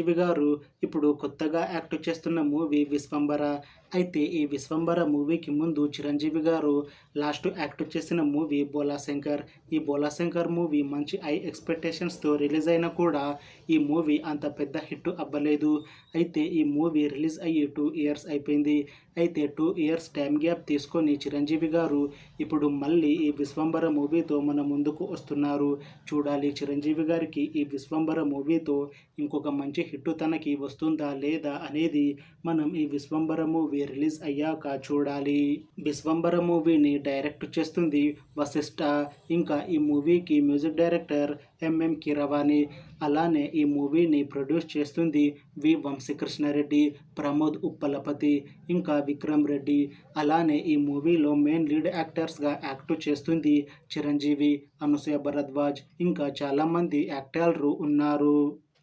చిరంజీవి గారు ఇప్పుడు కొత్తగా యాక్ట్ చేస్తున్న మూవీ 'విశ్వంబర'. అయితే ఈ 'విశ్వంబర' మూవీకి ముందు చిరంజీవి గారు లాస్ట్ యాక్ట్ చేసిన మూవీ 'భోలా శంకర్'. ఈ 'భోలా శంకర్' మూవీ మంచి హై ఎక్స్‌పెక్టేషన్స్‌తో రిలీజ్ అయినా కూడా ఈ మూవీ అంత పెద్ద హిట్ అవ్వలేదు. అయితే ఈ మూవీ రిలీజ్ అయ్యి 2 ఇయర్స్ అయిపోయింది. అయితే 2 ఇయర్స్ టైమ్ గ్యాప్ తీసుకొని చిరంజీవి గారు ఇప్పుడు మళ్ళీ ఈ 'విశ్వంబర' మూవీతో మన ముందుకు వస్తున్నారు. చూడాలి చిరంజీవి గారికి ఈ 'విశ్వంబర' మూవీతో ఇంకొక మంచి హిట్ తనకి వస్తుందా లేదా అనేది మనం ఈ 'విశ్వంబర' మూవీ రిలీజ్ అయ్యాక చూడాలి. 'విశ్వంబర' మూవీని డైరెక్ట్ చేస్తుంది వశిష్ఠ. ఇంకా ఈ మూవీకి మ్యూజిక్ డైరెక్టర్ ఎంఎం కీరవాణి. అలానే ఈ మూవీని ప్రొడ్యూస్ చేస్తుంది వి వంశీకృష్ణారెడ్డి, ప్రమోద్ ఉప్పలపతి, ఇంకా విక్రమ్ రెడ్డి. అలానే ఈ మూవీలో మెయిన్ లీడ్ యాక్టర్స్గా యాక్ట్ చేస్తుంది చిరంజీవి, అనసూయ భరద్వాజ్, ఇంకా చాలామంది యాక్టర్లు ఉన్నారు.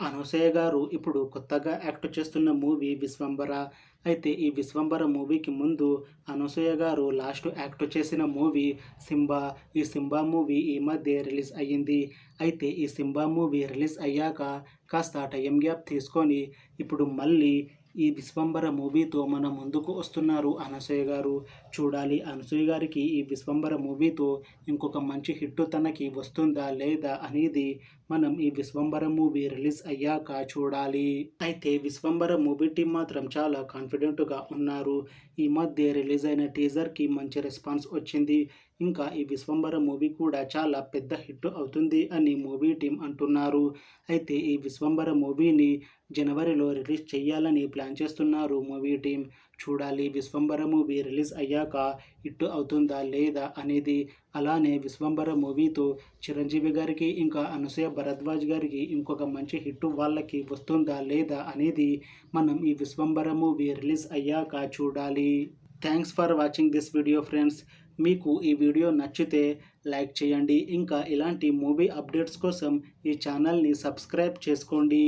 అనసూయ గారు ఇప్పుడు కొత్తగా యాక్ట్ చేస్తున్న మూవీ 'విశ్వంబర'. అయితే ఈ 'విశ్వంబర' మూవీకి ముందు అనసూయ గారు లాస్ట్ యాక్ట్ చేసిన మూవీ 'సింబా'. ఈ 'సింబా' మూవీ ఈ మధ్య రిలీజ్ అయ్యింది. అయితే ఈ 'సింబా' మూవీ రిలీజ్ అయ్యాక కాస్త టైం గ్యాప్ తీసుకొని ఇప్పుడు మళ్ళీ ఈ 'విశ్వంబర' మూవీతో మన ముందుకు వస్తున్నారు అనసూయ గారు. చూడాలి అనసూయ గారికి ఈ 'విశ్వంబర' మూవీతో ఇంకొక మంచి హిట్ తనకి వస్తుందా లేదా అనేది మనం ఈ 'విశ్వంబర' మూవీ రిలీజ్ అయ్యాక చూడాలి. అయితే 'విశ్వంబర' మూవీ టీం మాత్రం చాలా కాన్ఫిడెంట్‌గా ఉన్నారు. ఈ మధ్య రిలీజ్ అయిన టీజర్‌కి మంచి రెస్పాన్స్ వచ్చింది. ఇంకా ఈ 'విశ్వంబర' మూవీ కూడా చాలా పెద్ద హిట్ అవుతుంది అని మూవీ టీం అంటున్నారు. అయితే ఈ 'విశ్వంబర' మూవీని జనవరిలో రిలీజ్ చేయాలని ప్లాన్ చేస్తున్నారు మూవీ టీం. చూడాలి 'విశ్వంబర' మూవీ రిలీజ్ అయ్యాక హిట్ అవుతుందా లేదా అనేది. అలానే 'విశ్వంబర' మూవీతో చిరంజీవి గారికి ఇంకా అనసూయ భరద్వాజ్ గారికి ఇంకొక మంచి హిట్ వాళ్ళకి వస్తుందా లేదా అనేది మనం ఈ 'విశ్వంబర' మూవీ రిలీజ్ అయ్యాక చూడాలి. Thanks for watching this video friends. మీకు ఈ వీడియో నచ్చితే లైక్ చేయండి. ఇంకా ఇలాంటి మూవీ అప్డేట్స్ కోసం ఈ ఛానల్ని సబ్స్క్రైబ్ చేసుకోండి.